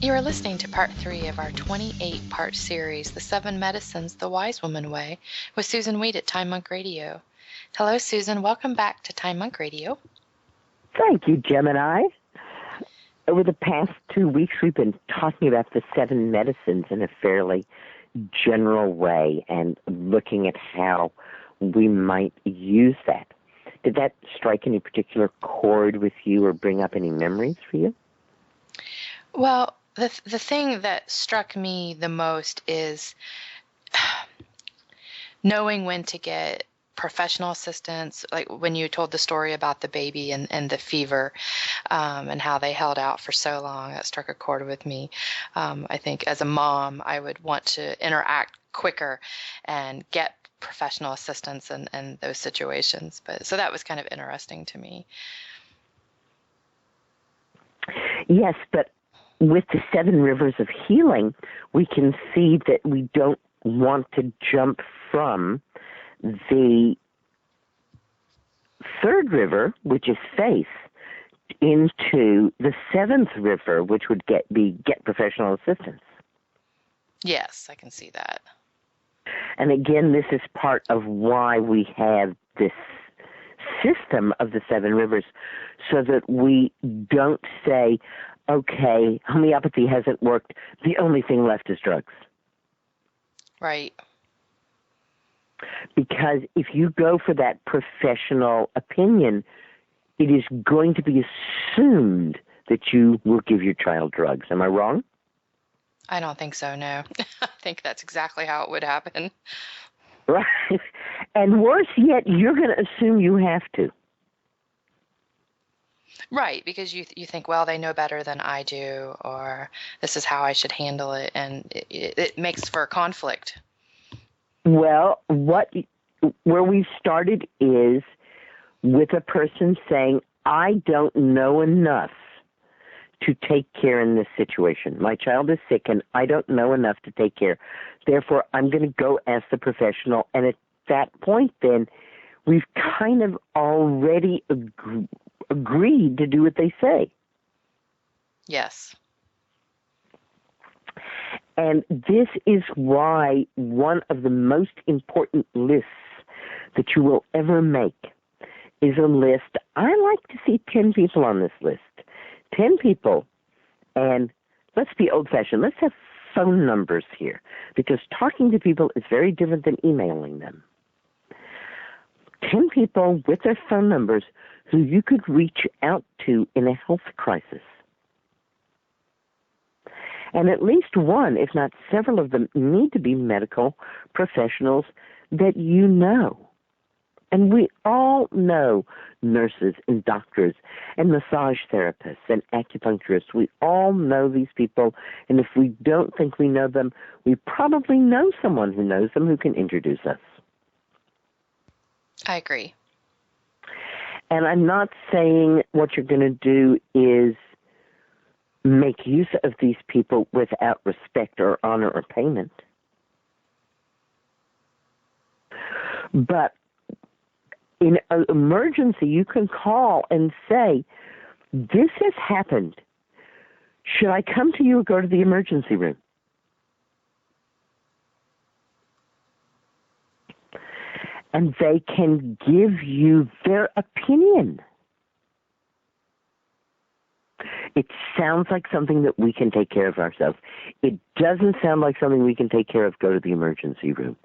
You are listening to part 3 of our 28-part series, The 7 Medicines the Wise Woman Way, with Susan Weed at Time Monk Radio. Hello, Susan. Welcome back to Time Monk Radio. Thank you, Gemini. Over the past 2 weeks, we've been talking about the 7 medicines in a fairly general way and looking at how we might use that. Did that strike any particular chord with you or bring up any memories for you? Well, the thing that struck me the most is knowing when to get professional assistance, like when you told the story about the baby and the fever and how they held out for so long. That struck a chord with me. I think as a mom, I would want to interact quicker and get professional assistance in those situations. So that was kind of interesting to me. Yes, but with the 7 rivers of healing, we can see that we don't want to jump from the 3rd river, which is faith, into the 7th river, which would get professional assistance. Yes, I can see that. And again, this is part of why we have this system of the 7 rivers, so that we don't say, okay, homeopathy hasn't worked, the only thing left is drugs. Right. Because if you go for that professional opinion, it is going to be assumed that you will give your child drugs. Am I wrong? I don't think so, no. I think that's exactly how it would happen. Right. And worse yet, you're going to assume you have to. Right, because you think, well, they know better than I do, or this is how I should handle it, and it makes for conflict. Well, where we started is with a person saying, I don't know enough to take care in this situation. My child is sick, and I don't know enough to take care. Therefore, I'm going to go ask the professional. And at that point, then, we've kind of already agreed to do what they say. Yes. And this is why one of the most important lists that you will ever make is a list. I like to see 10 people on this list. 10 people, and let's be old-fashioned. Let's have phone numbers here, because talking to people is very different than emailing them. 10 people with their phone numbers who you could reach out to in a health crisis. And at least one, if not several of them, need to be medical professionals that you know. And we all know nurses and doctors and massage therapists and acupuncturists. We all know these people. And if we don't think we know them, we probably know someone who knows them who can introduce us. I agree. And I'm not saying what you're going to do is make use of these people without respect or honor or payment. But in an emergency, you can call and say, this has happened. Should I come to you or go to the emergency room? And they can give you their opinion. It sounds like something that we can take care of ourselves. It doesn't sound like something we can take care of. Go to the emergency room.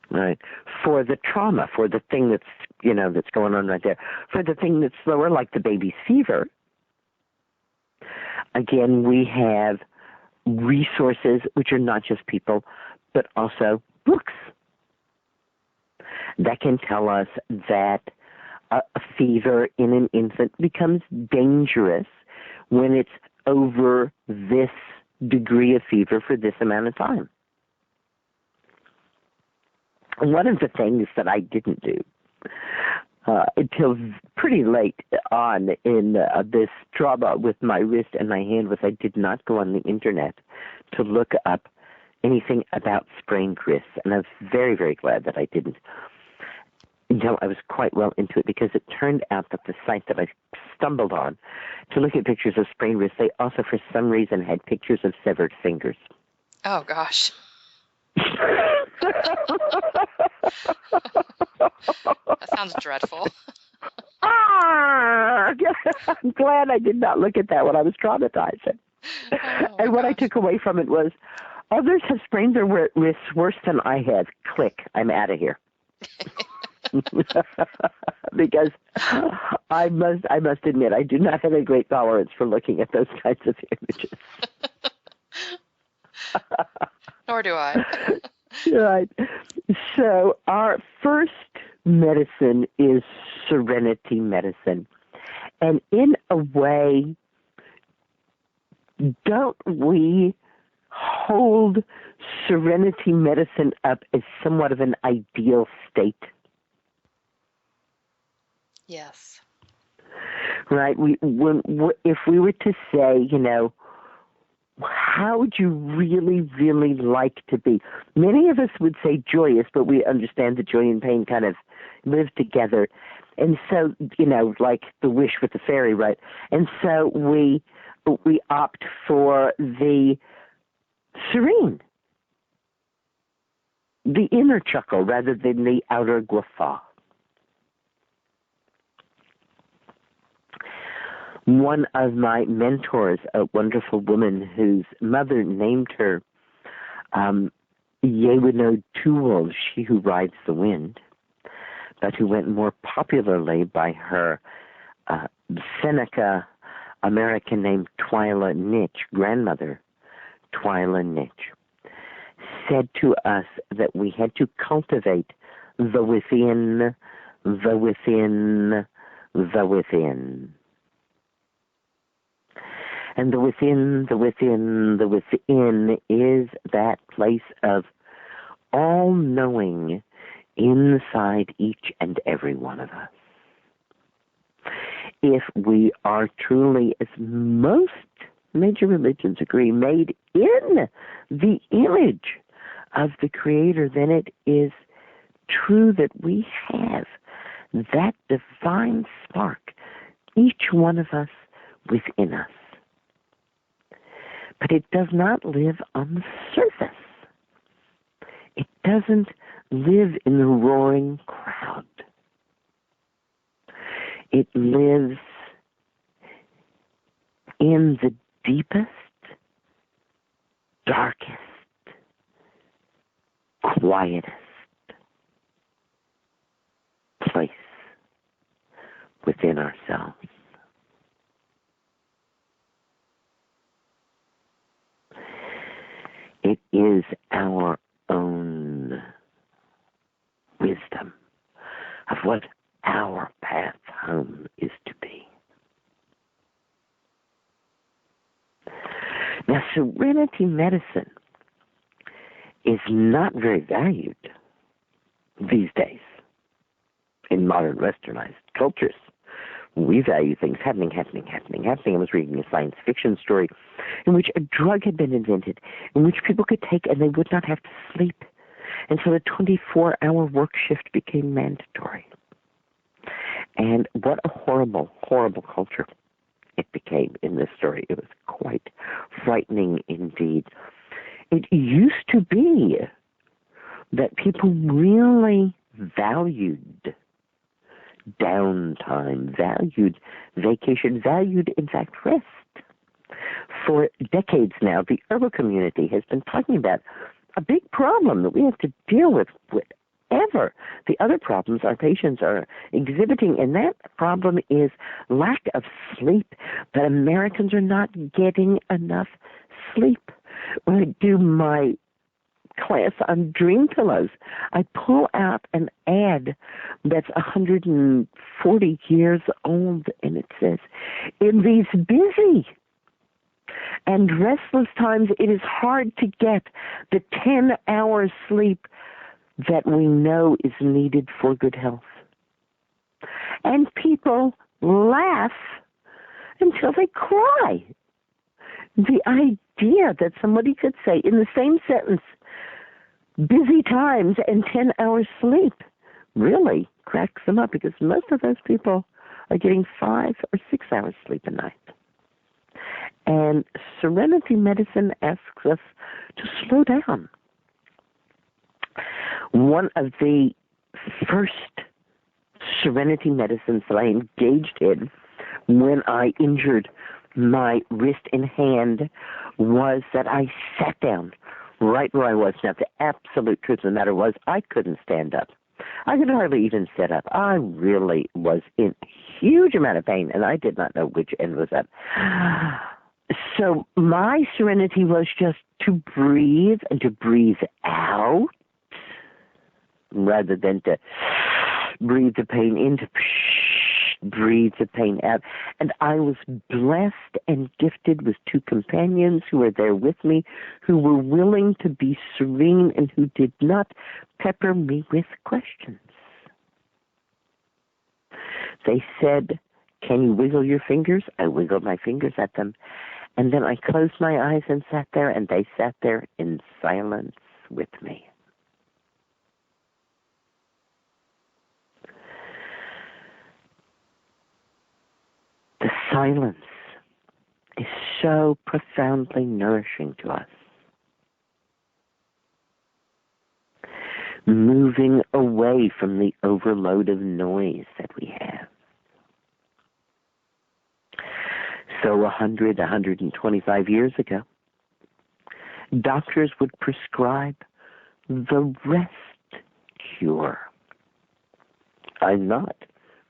Right. For the trauma, for the thing that's going on right there. For the thing that's slower, like the baby's fever. Again, we have resources which are not just people, but also books that can tell us that a fever in an infant becomes dangerous when it's over this degree of fever for this amount of time. One of the things that I didn't do until pretty late on in this trauma with my wrist and my hand was I did not go on the internet to look up anything about sprained wrists, and I'm very, very glad that I didn't. I was quite well into it because it turned out that the site that I stumbled on to look at pictures of sprained wrists, they also, for some reason, had pictures of severed fingers. Oh, gosh. That sounds dreadful. I'm glad I did not look at that when I was traumatized. And what I took away from it was, others have sprained their wrists worse than I have. Click. I'm out of here. Because I must admit, I do not have a great tolerance for looking at those kinds of images. Nor do I. Right. So our first medicine is Serenity Medicine. And in a way, don't we hold Serenity Medicine up as somewhat of an ideal state? Yes. Right. If we were to say, how would you really, really like to be? Many of us would say joyous, but we understand that joy and pain kind of live together. And so, like the wish with the fairy, right? And so we opt for the serene, the inner chuckle rather than the outer guffaw. One of my mentors, a wonderful woman whose mother named her Yewino Tool, she who rides the wind, but who went more popularly by her Seneca American name Twyla Nitch, grandmother Twyla Nitch, said to us that we had to cultivate the within, the within, the within. And the within, the within, the within is that place of all-knowing inside each and every one of us. If we are truly, as most major religions agree, made in the image of the Creator, then it is true that we have that divine spark, each one of us, within us. But it does not live on the surface. It doesn't live in the roaring crowd. It lives in the deepest, darkest, quietest place within ourselves. It is our own wisdom of what our path home is to be. Now, Serenity Medicine is not very valued these days in modern westernized cultures. We value things happening. I was reading a science fiction story in which a drug had been invented in which people could take and they would not have to sleep. And so the 24-hour work shift became mandatory. And what a horrible, horrible culture it became in this story. It was quite frightening indeed. It used to be that people really valued downtime, valued vacation, valued, in fact, rest. For decades now, the herbal community has been talking about a big problem that we have to deal with whatever the other problems our patients are exhibiting, and that problem is lack of sleep, that Americans are not getting enough sleep. When I do my class on dream pillows, I pull out an ad that's 140 years old, and it says, in these busy and restless times, it is hard to get the 10 hours sleep that we know is needed for good health. And people laugh until they cry. The idea that somebody could say in the same sentence, busy times and 10 hours sleep, really cracks them up because most of those people are getting 5 or 6 hours sleep a night. And Serenity Medicine asks us to slow down. One of the first Serenity Medicines that I engaged in when I injured my wrist and hand was that I sat down right where I was. Now, the absolute truth of the matter was I couldn't stand up. I could hardly even sit up. I really was in a huge amount of pain, and I did not know which end was up. So my serenity was just to breathe and to breathe out rather than to breathe the pain in, to breathe the pain out. And I was blessed and gifted with 2 companions who were there with me, who were willing to be serene and who did not pepper me with questions. They said, "Can you wiggle your fingers?" I wiggled my fingers at them. And then I closed my eyes and sat there, and they sat there in silence with me. The silence is so profoundly nourishing to us. Moving away from the overload of noise that we have. So 125 years ago, doctors would prescribe the rest cure. I'm not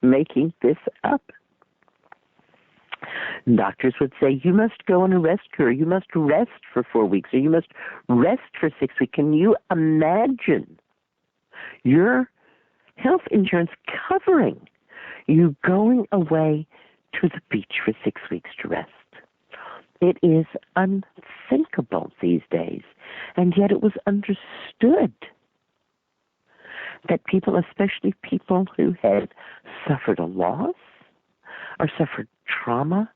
making this up. Doctors would say, you must go on a rest cure, you must rest for 4 weeks, or you must rest for 6 weeks. Can you imagine your health insurance covering you going away to the beach for 6 weeks to rest? It is unthinkable these days, and yet it was understood that people, especially people who had suffered a loss or suffered trauma,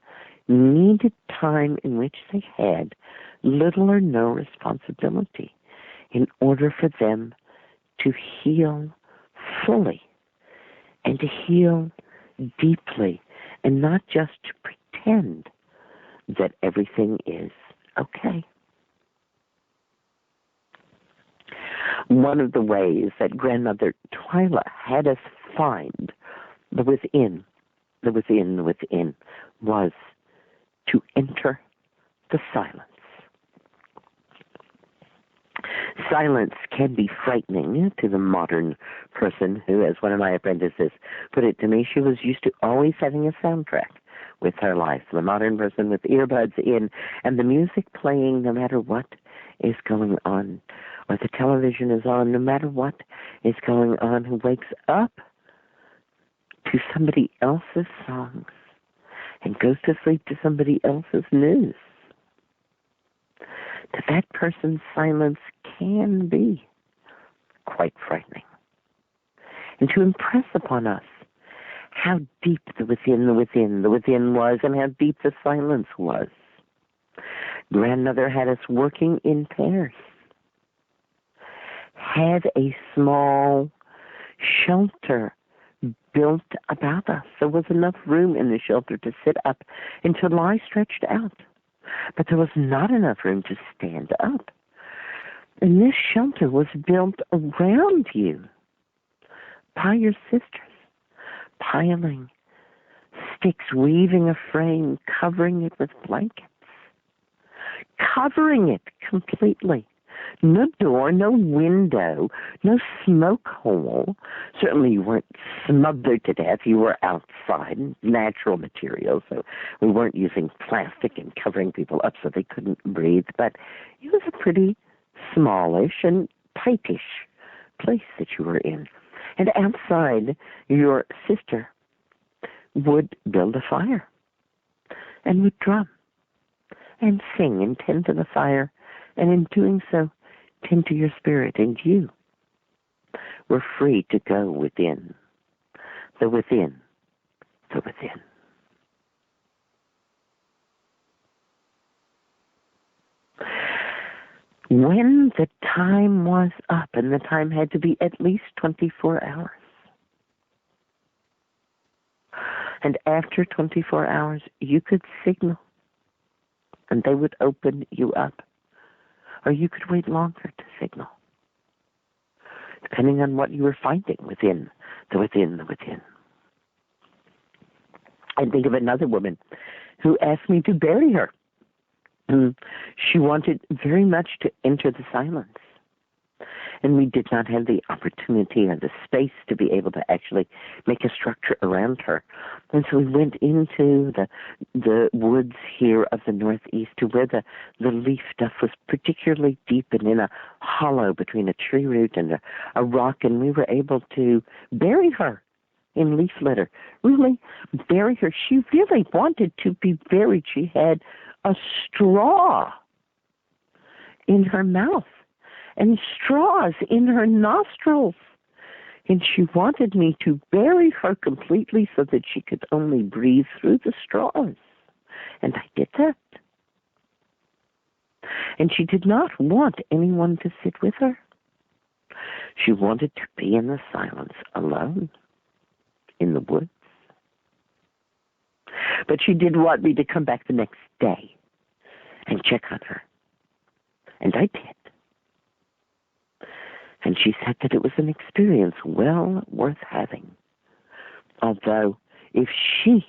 needed time in which they had little or no responsibility in order for them to heal fully and to heal deeply and not just to pretend that everything is okay. One of the ways that Grandmother Twyla had us find the within was to enter the silence. Silence can be frightening to the modern person who, as one of my apprentices put it to me, she was used to always having a soundtrack with her life. The modern person with earbuds in and the music playing no matter what is going on, or the television is on no matter what is going on, who wakes up to somebody else's songs and goes to sleep to somebody else's news. That person's silence can be quite frightening. And to impress upon us how deep the within was and how deep the silence was. Grandmother had us working in pairs, had a small shelter built about us. There was enough room in the shelter to sit up and to lie stretched out. But there was not enough room to stand up. And this shelter was built around you by your sisters, piling sticks, weaving a frame, covering it with blankets, covering it completely. No door, no window, no smoke hole. Certainly you weren't smothered to death. You were outside, natural materials, so we weren't using plastic and covering people up so they couldn't breathe. But it was a pretty smallish and tightish place that you were in. And outside, your sister would build a fire and would drum and sing and tend to the fire, and in doing so, tend to your spirit, and you were free to go within, the within, the within. When the time was up, and the time had to be at least 24 hours, And after 24 hours, you could signal, and they would open you up. Or you could wait longer to signal, depending on what you were finding within. I think of another woman who asked me to bury her. She wanted very much to enter the silence. And we did not have the opportunity or the space to be able to actually make a structure around her. And so we went into the woods here of the Northeast to where the leaf stuff was particularly deep and in a hollow between a tree root and a rock, and we were able to bury her in leaf litter. Really bury her. She really wanted to be buried. She had a straw in her mouth and straws in her nostrils. And she wanted me to bury her completely so that she could only breathe through the straws. And I did that. And she did not want anyone to sit with her. She wanted to be in the silence alone in the woods. But she did want me to come back the next day and check on her. And I did. And she said that it was an experience well worth having. Although, if she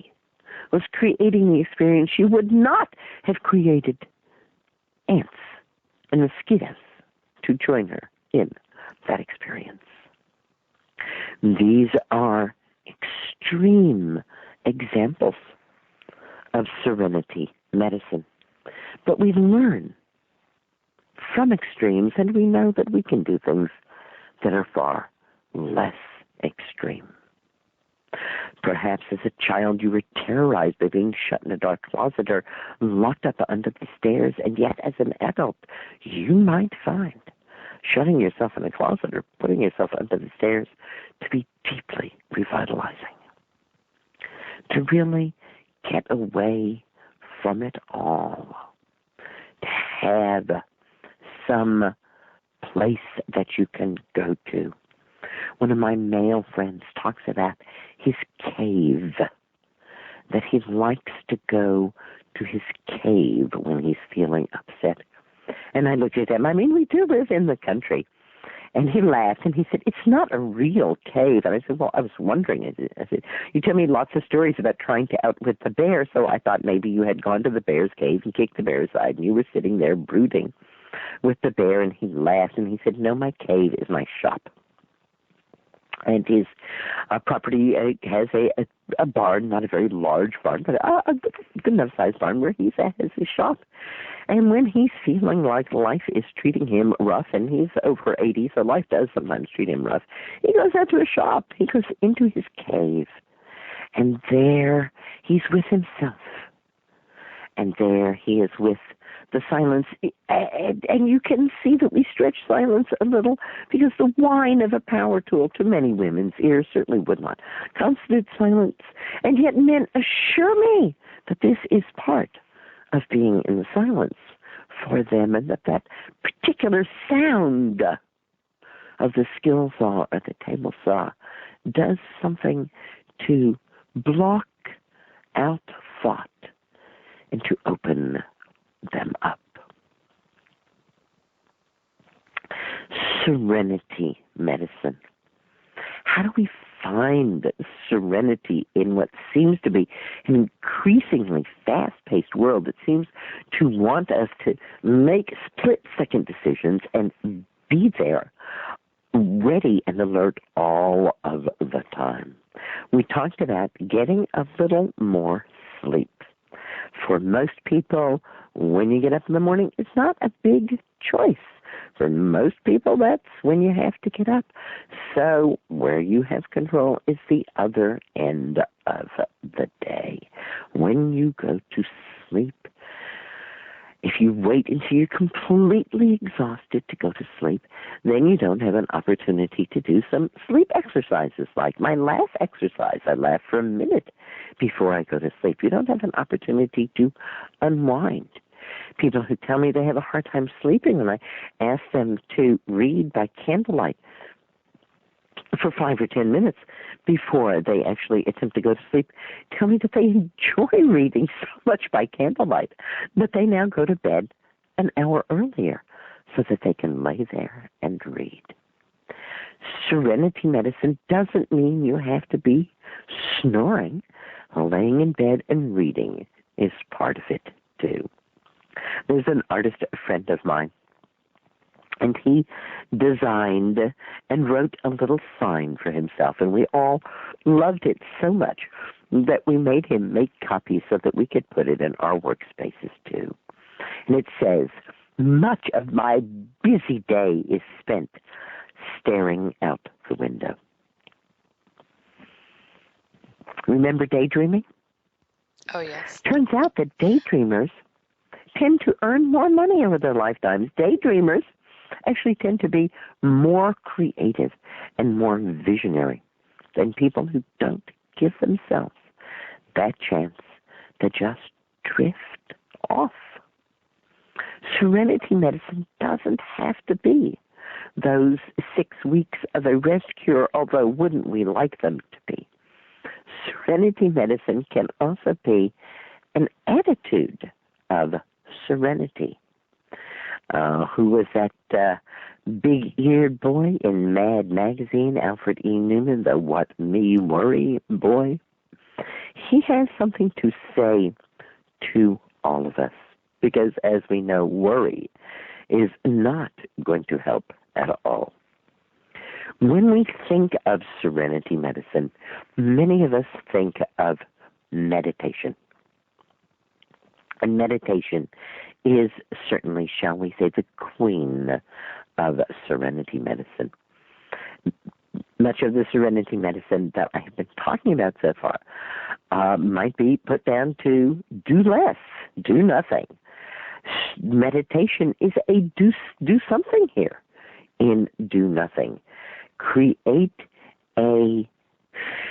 was creating the experience, she would not have created ants and mosquitoes to join her in that experience. These are extreme examples of serenity medicine. But we learn from extremes, and we know that we can do things that are far less extreme. Perhaps as a child you were terrorized by being shut in a dark closet or locked up under the stairs, and yet as an adult you might find shutting yourself in a closet or putting yourself under the stairs to be deeply revitalizing. To really get away from it all. To have some place that you can go to. One of my male friends talks about his cave, that he likes to go to his cave when he's feeling upset. And I looked at him. I mean, we do live in the country. And he laughed, and he said, it's not a real cave. And I said, well, I was wondering. I said, you tell me lots of stories about trying to outwit the bear, so I thought maybe you had gone to the bear's cave and kicked the bear aside, and you were sitting there brooding with the bear. And he laughed, and he said, no, my cave is my shop. And his property has a barn, not a very large barn, but a good enough sized barn where he has his shop. And when he's feeling like life is treating him rough, and he's over 80, so life does sometimes treat him rough, he goes out to a shop. He goes into his cave. And there he's with himself. And there he is with the silence. And you can see that we stretch silence a little because the whine of a power tool to many women's ears certainly would not constitute silence. And yet men assure me that this is part of being in the silence for them, and that particular sound of the skill saw or the table saw does something to block out thought and to open them up. Serenity medicine. How do we find serenity in what seems to be an increasingly fast-paced world that seems to want us to make split-second decisions and be there, ready and alert all of the time? We talked about getting a little more sleep. For most people, when you get up in the morning, it's not a big choice. For most people, that's when you have to get up. So where you have control is the other end of the day. When you go to sleep, if you wait until you're completely exhausted to go to sleep, then you don't have an opportunity to do some sleep exercises. Like my laugh exercise, I laugh for a minute before I go to sleep. You don't have an opportunity to unwind. People who tell me they have a hard time sleeping, and I ask them to read by candlelight, for 5 or 10 minutes before they actually attempt to go to sleep, tell me that they enjoy reading so much by candlelight that they now go to bed an hour earlier so that they can lay there and read. Serenity medicine doesn't mean you have to be snoring. Laying in bed and reading is part of it, too. There's an artist, a friend of mine, and he designed and wrote a little sign for himself, and we all loved it so much that we made him make copies so that we could put it in our workspaces, too. And it says, "Much of my busy day is spent staring out the window." Remember daydreaming? Oh, yes. Turns out that daydreamers tend to earn more money over their lifetimes. Daydreamers actually tend to be more creative and more visionary than people who don't give themselves that chance to just drift off. Serenity medicine doesn't have to be those 6 weeks of a rest cure, although wouldn't we like them to be? Serenity medicine can also be an attitude of serenity. Who was that big-eared boy in Mad Magazine, Alfred E. Newman, the What Me Worry boy? He has something to say to all of us, because as we know, worry is not going to help at all. When we think of serenity medicine, many of us think of meditation. And meditation is certainly, shall we say, the queen of serenity medicine. Much of the serenity medicine that I have been talking about so far might be put down to do less, do nothing. Meditation is a do something here in do nothing. Create a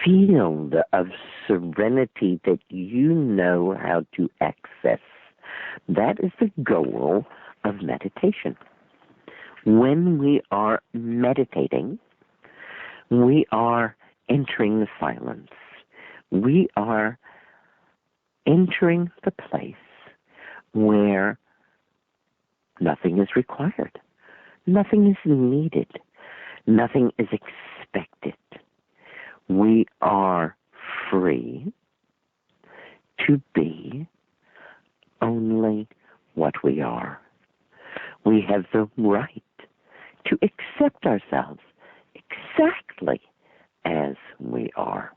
field of serenity that you know how to access. That is the goal of meditation. When we are meditating, we are entering the silence. We are entering the place where nothing is required. Nothing is needed. Nothing is expected. We are free to be only what we are. We have the right to accept ourselves exactly as we are.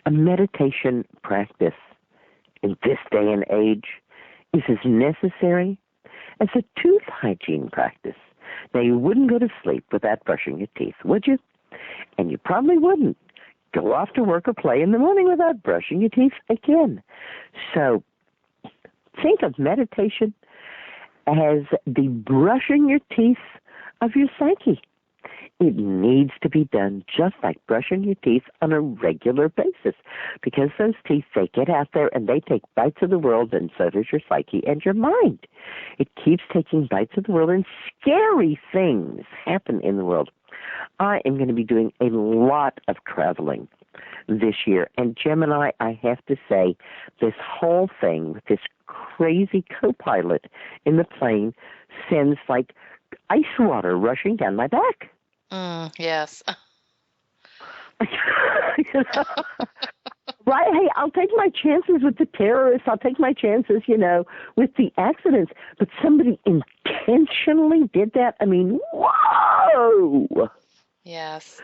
A meditation practice in this day and age is as necessary as a tooth hygiene practice. Now, you wouldn't go to sleep without brushing your teeth, would you? And you probably wouldn't go off to work or play in the morning without brushing your teeth again. So think of meditation as the brushing your teeth of your psyche. It needs to be done just like brushing your teeth on a regular basis, because those teeth, they get out there and they take bites of the world, and so does your psyche and your mind. It keeps taking bites of the world, and scary things happen in the world. I am going to be doing a lot of traveling this year, and Gemini, I have to say, this whole thing with this crazy co-pilot in the plane sends like ice water rushing down my back. Yes. Right? Hey, I'll take my chances with the terrorists. I'll take my chances, with the accidents. But somebody intentionally did that? I mean, whoa! Yes.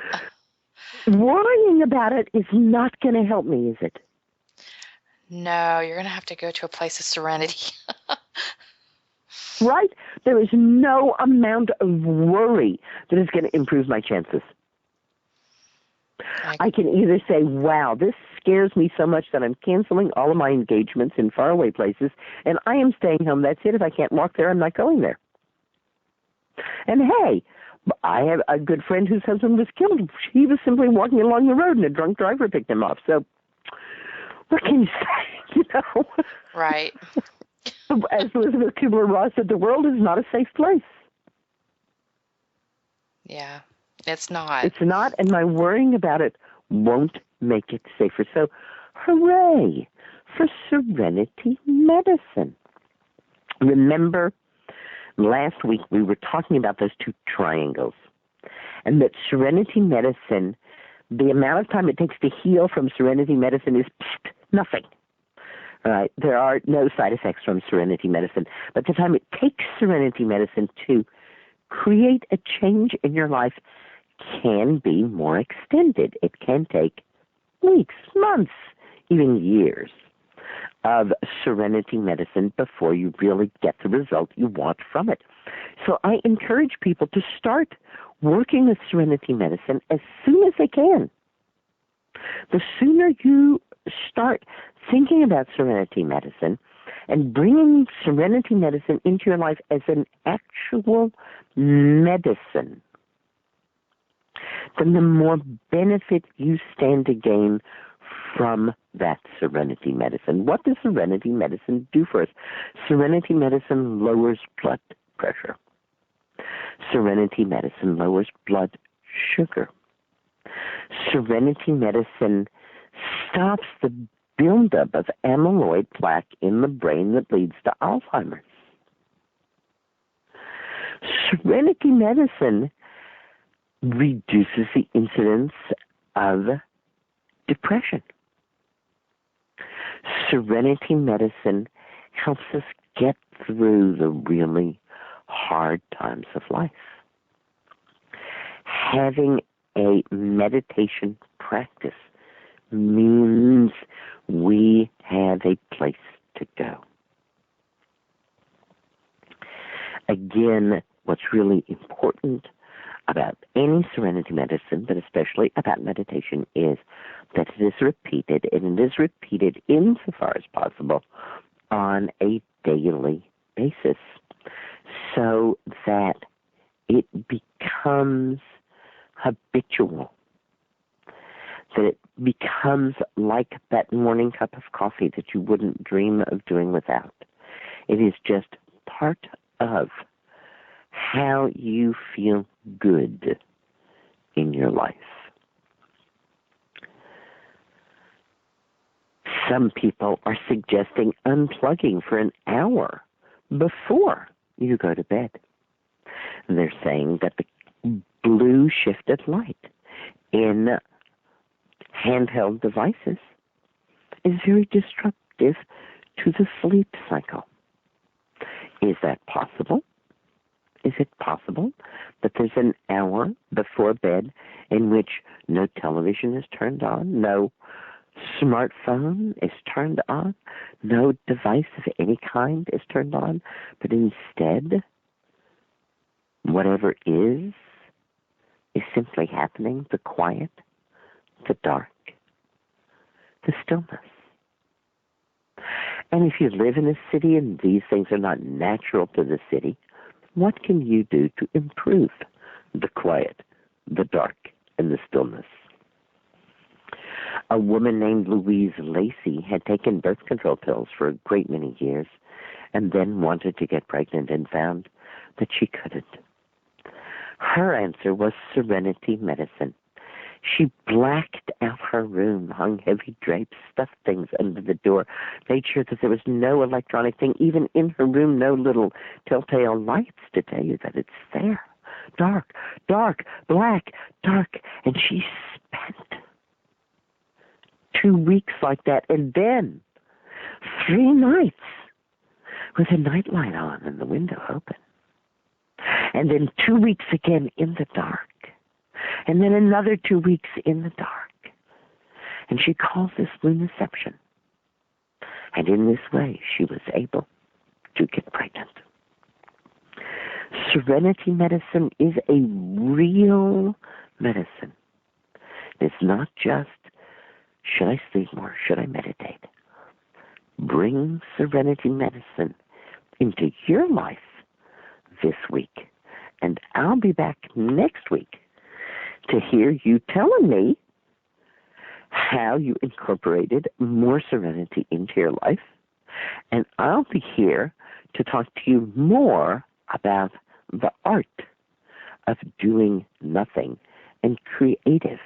Worrying about it is not going to help me, is it? No, you're going to have to go to a place of serenity. Right? There is no amount of worry that is going to improve my chances. I can either say, wow, this scares me so much that I'm canceling all of my engagements in faraway places, and I am staying home. That's it. If I can't walk there, I'm not going there. And hey, I have a good friend whose husband was killed. He was simply walking along the road, and a drunk driver picked him up. So what can you say, Right. As Elizabeth Kubler-Ross said, the world is not a safe place. Yeah. It's not. It's not, and my worrying about it won't make it safer. So, hooray for Serenity Medicine. Remember, last week we were talking about those two triangles, and that Serenity Medicine, the amount of time it takes to heal from Serenity Medicine is nothing. Right? There are no side effects from Serenity Medicine, but the time it takes Serenity Medicine to create a change in your life can be more extended. It can take weeks, months, even years of Serenity Medicine before you really get the result you want from it. So I encourage people to start working with Serenity Medicine as soon as they can. The sooner you start thinking about Serenity Medicine and bringing Serenity Medicine into your life as an actual medicine, then the more benefit you stand to gain from that Serenity Medicine. What does Serenity Medicine do for us? Serenity Medicine lowers blood pressure. Serenity Medicine lowers blood sugar. Serenity Medicine stops the buildup of amyloid plaque in the brain that leads to Alzheimer's. Serenity Medicine reduces the incidence of depression. Serenity Medicine helps us get through the really hard times of life. Having a meditation practice means we have a place to go. Again, what's really important about any Serenity Medicine, but especially about meditation, is that it is repeated, and it is repeated insofar as possible on a daily basis, so that it becomes habitual, that it becomes like that morning cup of coffee that you wouldn't dream of doing without. It is just part of how you feel good in your life. Some people are suggesting unplugging for an hour before you go to bed. They're saying that the blue shifted light in handheld devices is very disruptive to the sleep cycle. Is that possible? Is it possible that there's an hour before bed in which no television is turned on, no smartphone is turned on, no device of any kind is turned on, but instead, whatever is simply happening, the quiet, the dark, the stillness. And if you live in a city and these things are not natural to the city, what can you do to improve the quiet, the dark, and the stillness? A woman named Louise Lacey had taken birth control pills for a great many years and then wanted to get pregnant and found that she couldn't. Her answer was Serenity Medicine. She blacked out her room, hung heavy drapes, stuffed things under the door, made sure that there was no electronic thing, even in her room, no little telltale lights to tell you that it's there. Dark, dark, black, dark. And she spent 2 weeks like that, and then 3 nights with a nightlight on and the window open. And then 2 weeks again in the dark. And then another 2 weeks in the dark. And she calls this lunaception. And in this way, she was able to get pregnant. Serenity Medicine is a real medicine. It's not just, should I sleep more? Should I meditate? Bring Serenity Medicine into your life this week. And I'll be back next week to hear you telling me how you incorporated more serenity into your life. And I'll be here to talk to you more about the art of doing nothing and creative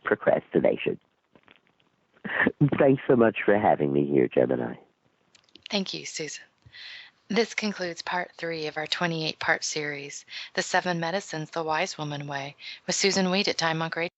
procrastination. Thanks so much for having me here, Gemini. Thank you, Susan. This concludes part 3 of our 28-part series, The 7 Medicines the Wise Woman Way, with Susan Weed at Time Monk Radio.